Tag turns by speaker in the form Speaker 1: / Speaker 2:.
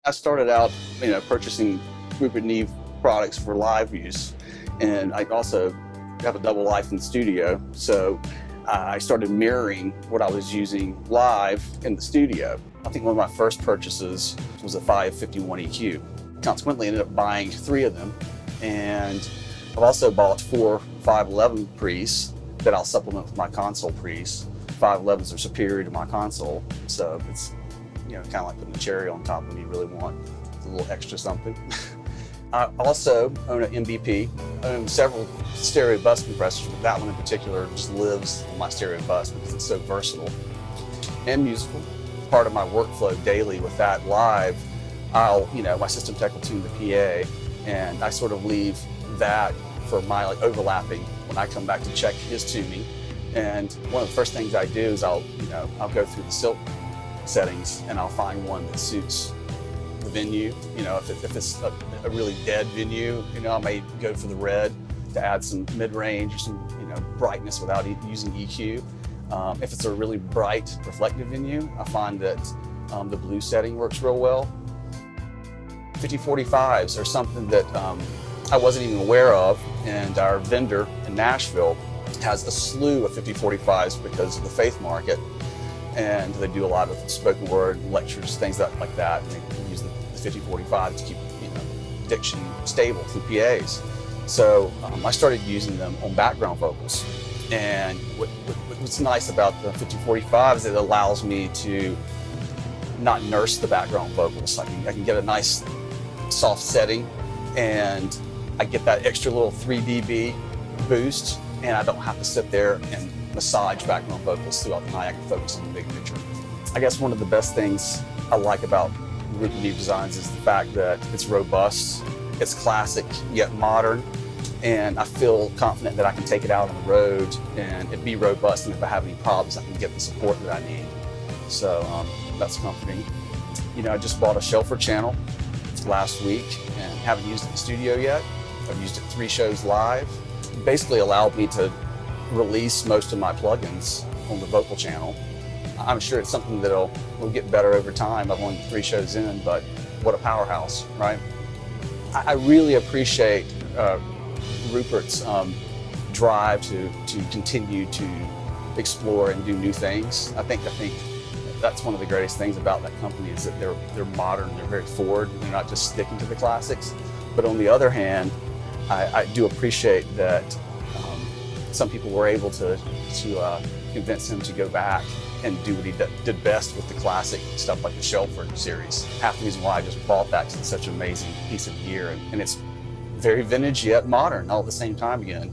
Speaker 1: I started out, purchasing Rupert Neve products for live use, and I also have a double life in the studio, so I started mirroring what I was using live in the studio. I think one of my first purchases was a 551 EQ. Consequently, I ended up buying 3 of them, and I've also bought 4 511 pre's that I'll supplement with my console pre's. 511s are superior to my console, so it's kind of like putting a cherry on top when you really want a little extra something. I also own an MVP. I own several stereo bus compressors, but that one in particular just lives on my stereo bus because it's so versatile and musical. Part of my workflow daily with that live, my system tech will tune the PA, and I sort of leave that for my overlapping when I come back to check his tuning. And one of the first things I do is I'll go through the silk settings and I'll find one that suits the venue. If it's a really dead venue, I may go for the red to add some mid-range or some brightness without using EQ. If it's a really bright reflective venue, I find that the blue setting works real well. 5045s are something that I wasn't even aware of, and our vendor in Nashville has a slew of 5045s because of the faith market, and they do a lot of spoken word lectures, things like that. And they use the 5045 to keep diction stable through PAs. So I started using them on background vocals, and what's nice about the 5045 is it allows me to not nurse the background vocals. I can get a nice soft setting, and I get that extra little 3 dB boost, and I don't have to sit there and massage background vocals throughout the night. I can focus on the big picture. I guess one of the best things I like about Rupert Neve Designs is the fact that it's robust, it's classic yet modern, and I feel confident that I can take it out on the road and it be robust, and if I have any problems I can get the support that I need. So that's comforting. I just bought a Shelford Channel last week and haven't used it in the studio yet. I've used it 3 shows live. It basically allowed me to release most of my plugins on the vocal channel. I'm sure it's something that'll get better over time. I've only 3 shows in, but what a powerhouse, right? I really appreciate Rupert's drive to continue to explore and do new things. I think that's one of the greatest things about that company is that they're modern, they're very forward, they're not just sticking to the classics. But on the other hand, I do appreciate that some people were able to convince him to go back and do what he did best with the classic stuff like the Shelford series. Half the reason why I just bought that is it's such an amazing piece of gear, and it's very vintage yet modern all at the same time again.